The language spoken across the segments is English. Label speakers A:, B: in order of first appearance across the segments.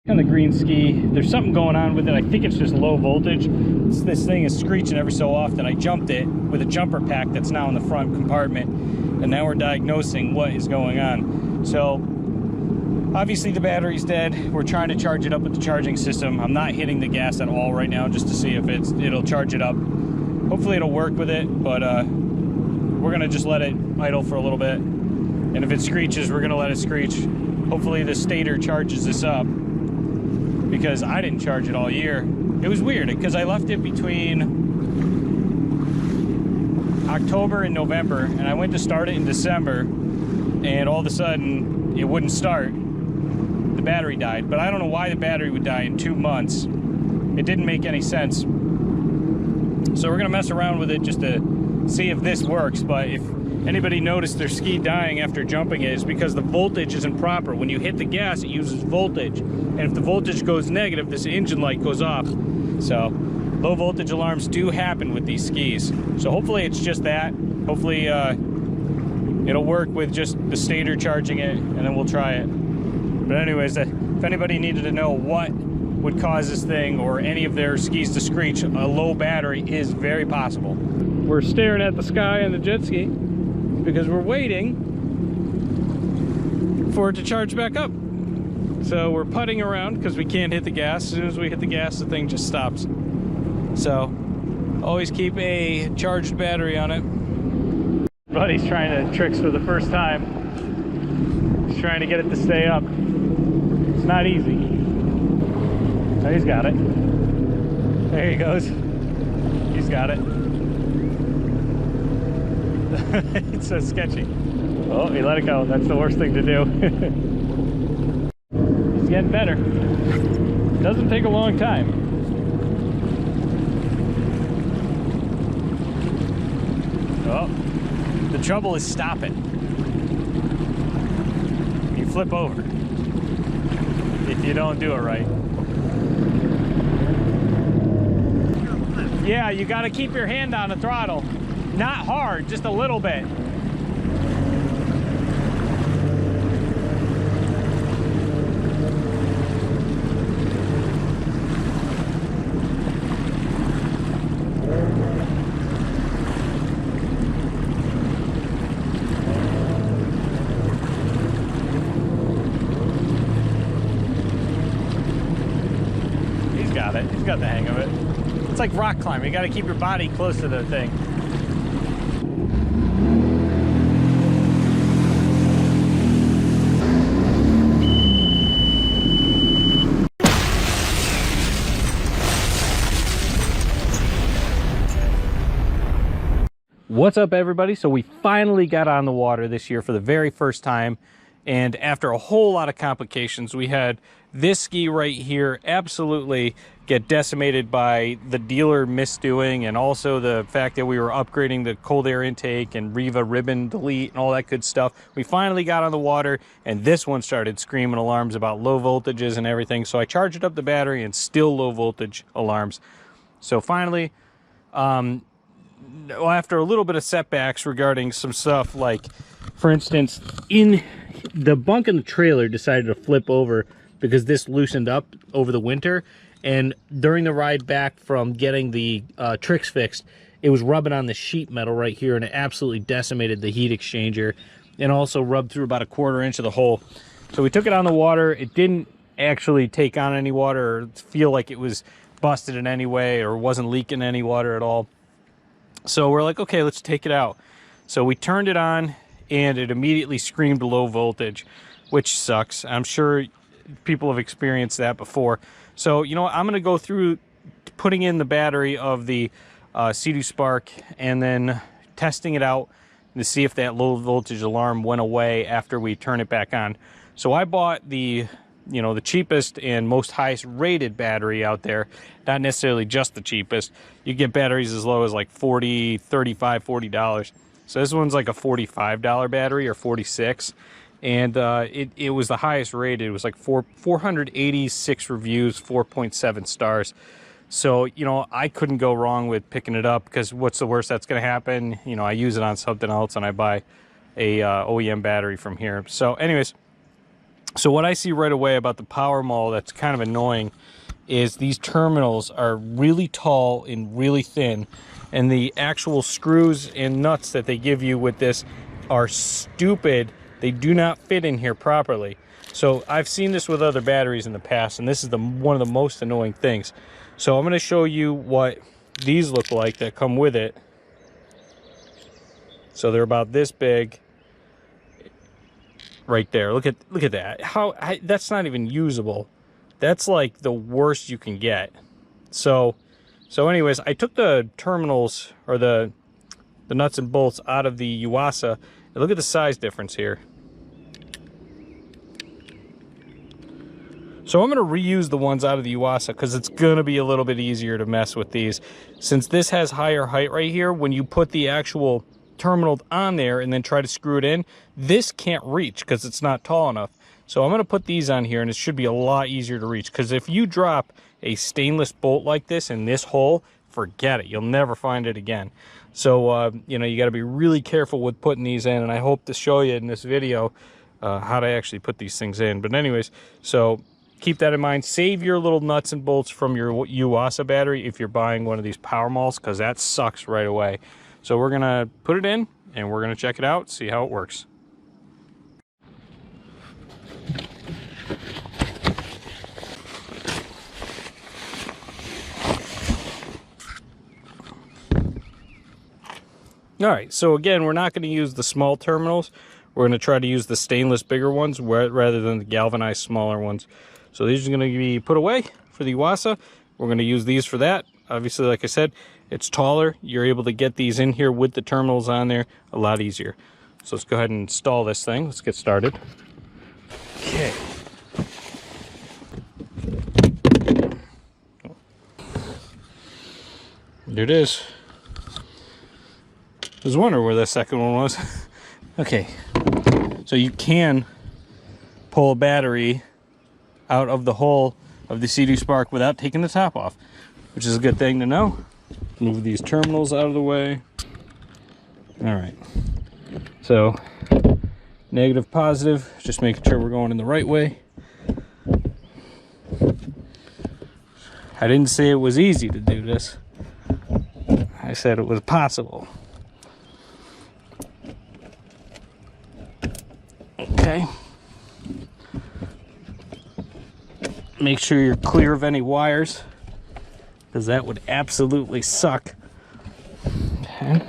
A: On the green ski, there's something going on with it. I think it's just low voltage. This thing is screeching every so often. I jumped it with a jumper pack that's now in the front compartment, and now we're diagnosing what is going on. So obviously the battery's dead. We're trying to charge it up with the charging system. I'm not hitting the gas at all right now just to see if it'll charge it up. Hopefully it'll work with it, but we're gonna just let it idle for a little bit, and if it screeches, we're gonna let it screech. Hopefully the stator charges this up, because I didn't charge it all year. It was weird because I left it between October and November, and I went to start it in December, and all of a sudden it wouldn't start. The battery died, but I don't know why the battery would die in 2 months. It didn't make any sense. So we're gonna mess around with it just to see if this works. But if anybody noticed their ski dying after jumping it, it's because the voltage isn't proper. When you hit the gas, it uses voltage, and if the voltage goes negative, this engine light goes off. So low voltage alarms do happen with these skis. So hopefully it's just that. Hopefully it'll work with just the stator charging it, and then we'll try it. But anyways, if anybody needed to know what would cause this thing or any of their skis to screech, a low battery is very possible. We're staring at the sky on the jet ski because we're waiting for it to charge back up. So we're putting around because we can't hit the gas. As soon as we hit the gas, the thing just stops. So always keep a charged battery on it. Buddy's trying to Trixx for the first time. He's trying to get it to stay up. It's not easy. Oh, he's got it. There he goes. He's got it. It's so sketchy. Oh, he let it go. That's the worst thing to do. He's getting better. Doesn't take a long time. Oh, the trouble is stopping. You flip over if you don't do it right. Yeah, you got to keep your hand on the throttle. Not hard, just a little bit. He's got it. He's got the hang of it. It's like rock climbing. You got to keep your body close to the thing. What's up, everybody? So we finally got on the water this year for the very first time, and after a whole lot of complications, we had this ski right here absolutely get decimated by the dealer misdoing, and also the fact that we were upgrading the cold air intake and Riva ribbon delete and all that good stuff. We finally got on the water, and this one started screaming alarms about low voltages and everything. So I charged up the battery, and still low voltage alarms. So finally, after a little bit of setbacks regarding some stuff, like for instance, in the bunk in the trailer decided to flip over because this loosened up over the winter, and during the ride back from getting the Trixx fixed, it was rubbing on the sheet metal right here, and it absolutely decimated the heat exchanger, and also rubbed through about 1/4 inch of the hole. So we took it on the water. It didn't actually take on any water or feel like it was busted in any way or wasn't leaking any water at all. So we're like, okay, let's take it out. So we turned it on, and it immediately screamed low voltage, which sucks. I'm sure people have experienced that before. So, you know what, I'm going to go through putting in the battery of the Sea-Doo Spark and then testing it out to see if that low voltage alarm went away after we turn it back on. So I bought the the cheapest and most highest rated battery out there, not necessarily just the cheapest. You get batteries as low as like $40, $35, $40. So this one's like a $45 battery or $46, and it was the highest rated. It was like 486 reviews, 4.7 stars. So, I couldn't go wrong with picking it up, because what's the worst that's going to happen? I use it on something else, and I buy a OEM battery from here. So anyways, So what I see right away about the power mall that's kind of annoying is these terminals are really tall and really thin, and the actual screws and nuts that they give you with this are stupid. They do not fit in here properly. So I've seen this with other batteries in the past, and this is one of the most annoying things. So I'm going to show you what these look like that come with it. So they're about this big right there. Look at that. That's not even usable. That's like the worst you can get. So anyways, I took the terminals, or the nuts and bolts, out of the Yuasa, and look at the size difference here. So I'm going to reuse the ones out of the Yuasa because it's going to be a little bit easier to mess with these. Since this has higher height right here, when you put the actual terminal on there and then try to screw it in, this can't reach because it's not tall enough. So I'm going to put these on here, and it should be a lot easier to reach, because if you drop a stainless bolt like this in this hole, forget it. You'll never find it again. So, you know, you got to be really careful with putting these in, and I hope to show you in this video how to actually put these things in. But anyways, so keep that in mind. Save your little nuts and bolts from your Yuasa battery if you're buying one of these power malls, because that sucks right away. So we're going to put it in, and we're going to check it out, see how it works. All right, so again, we're not going to use the small terminals. We're going to try to use the stainless bigger ones rather than the galvanized smaller ones. So these are going to be put away for the Yuasa. We're going to use these for that. Obviously, like I said, it's taller. You're able to get these in here with the terminals on there a lot easier. So let's go ahead and install this thing. Let's get started. Okay. There it is. I was wondering where the second one was. Okay, so you can pull a battery out of the hole of the CD Spark without taking the top off, which is a good thing to know. Move these terminals out of the way. All right, so negative, positive, just making sure we're going in the right way. I didn't say it was easy to do this. I said it was possible. Okay. Make sure you're clear of any wires, because that would absolutely suck. Okay.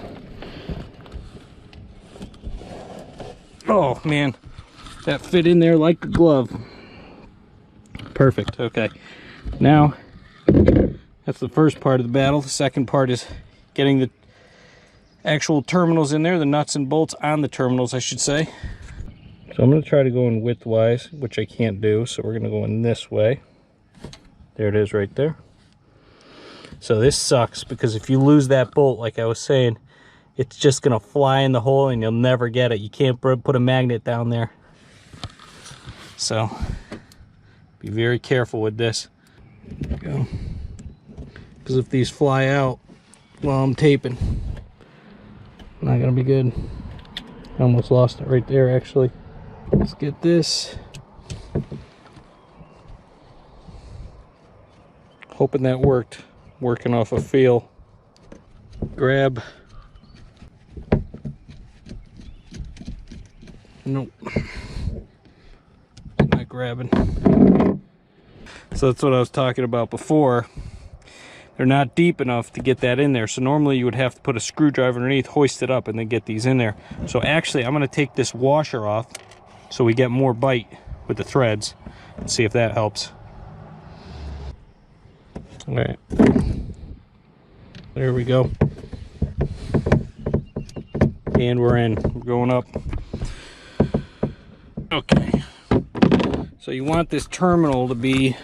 A: Oh man, that fit in there like a glove. Perfect. Okay. Now, that's the first part of the battle. The second part is getting the actual terminals in there, the nuts and bolts on the terminals, I should say. So I'm going to try to go in widthwise, which I can't do, so we're going to go in this way. There it is right there. So this sucks, because if you lose that bolt, like I was saying, it's just going to fly in the hole and you'll never get it. You can't put a magnet down there. So be very careful with this. There we go. Because if these fly out while I'm taping, not going to be good. I almost lost it right there, actually. Let's get this. Hoping that worked. Working off a feel. Grab. Nope. Not grabbing. So that's what I was talking about before. They're not deep enough to get that in there. So normally you would have to put a screwdriver underneath, hoist it up, and then get these in there. So actually I'm going to take this washer off so we get more bite with the threads, and see if that helps. All right. There we go. And we're in. We're going up. Okay. So you want this terminal to be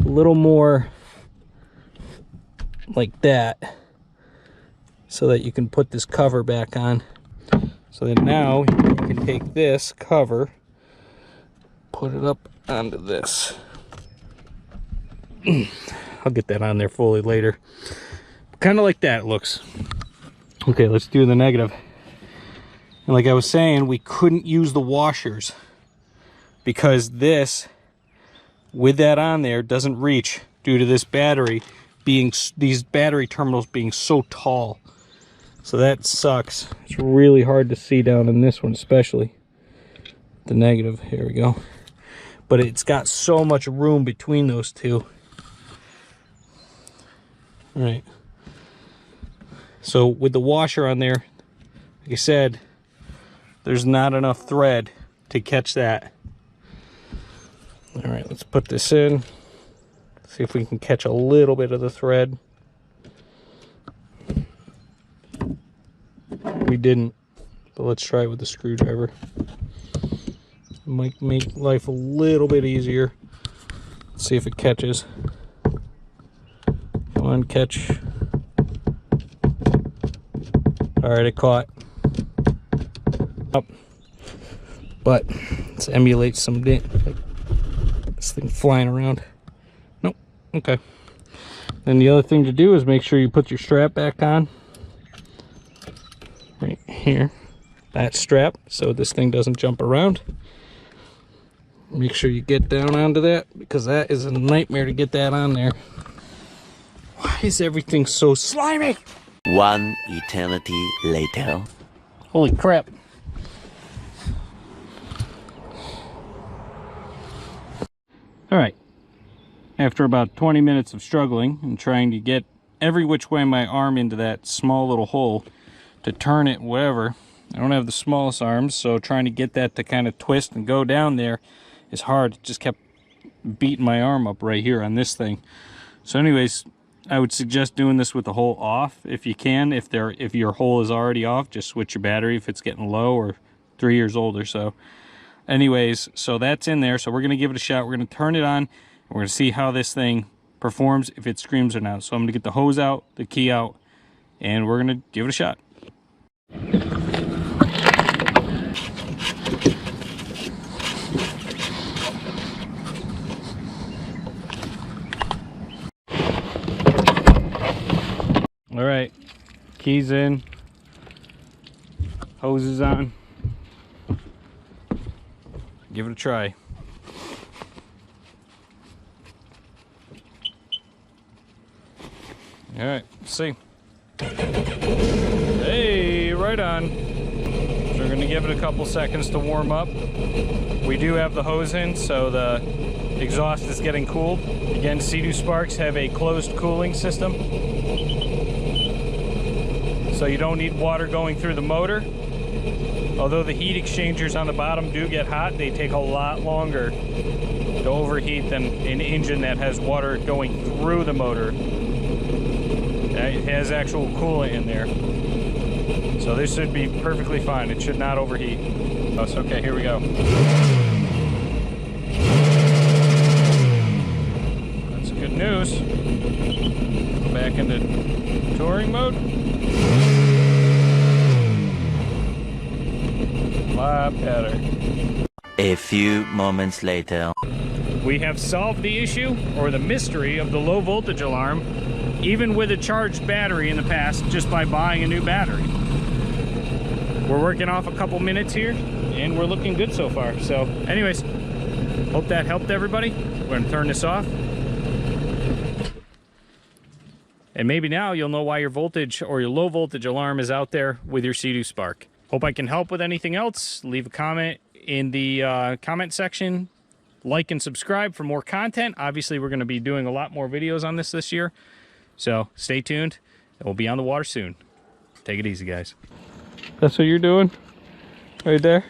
A: a little more like that, so that you can put this cover back on. So then now you can take this cover, put it up onto this. I'll get that on there fully later. Kind of like that it looks. Okay, let's do the negative. And like I was saying, we couldn't use the washers because this, with that on there, doesn't reach due to this battery being, these battery terminals being so tall. So that sucks. It's really hard to see down in this one, especially the negative. Here we go. But it's got so much room between those two. All right. So with the washer on there, like I said, there's not enough thread to catch that. All right, let's put this in. See if we can catch a little bit of the thread. We didn't, but let's try it with the screwdriver. Might make life a little bit easier. Let's see if it catches. Come on, catch. All right, it caught. Up. But let's emulate some this thing flying around. Nope. Okay. Then the other thing to do is make sure you put your strap back on. Right here. That strap, so this thing doesn't jump around. Make sure you get down onto that, because that is a nightmare to get that on there. Why is everything so slimy?
B: One eternity later.
A: Holy crap. All right. After about 20 minutes of struggling and trying to get every which way my arm into that small little hole to turn it, whatever. I don't have the smallest arms, so trying to get that to kind of twist and go down there is hard. It just kept beating my arm up right here on this thing. So anyways, I would suggest doing this with the hole off if you can. If your hole is already off, just switch your battery if it's getting low or 3 years old or so. Anyways, so that's in there. So we're going to give it a shot. We're going to turn it on. And we're going to see how this thing performs, if it screams or not. So I'm going to get the hose out, the key out, and we're going to give it a shot. All right, keys in, hoses on. Give it a try. All right, let's see. Hey, right on. So we're gonna give it a couple seconds to warm up. We do have the hose in, so the exhaust is getting cooled. Again, Sea-Doo Sparks have a closed cooling system. So you don't need water going through the motor. Although the heat exchangers on the bottom do get hot, they take a lot longer to overheat than an engine that has water going through the motor. It has actual coolant in there. So this should be perfectly fine. It should not overheat. Oh, it's okay, here we go. That's good news. Go back into touring mode. A lot better.
B: A few moments later.
A: We have solved the issue, or the mystery, of the low voltage alarm, even with a charged battery in the past, just by buying a new battery. We're working off a couple minutes here, and we're looking good so far. So anyways, hope that helped everybody. We're gonna turn this off. And maybe now you'll know why your voltage or your low voltage alarm is out there with your Sea-Doo Spark. Hope I can help with anything else. Leave a comment in the comment section. Like and subscribe for more content. Obviously, we're going to be doing a lot more videos on this year. So stay tuned. We'll be on the water soon. Take it easy, guys. That's what you're doing right there?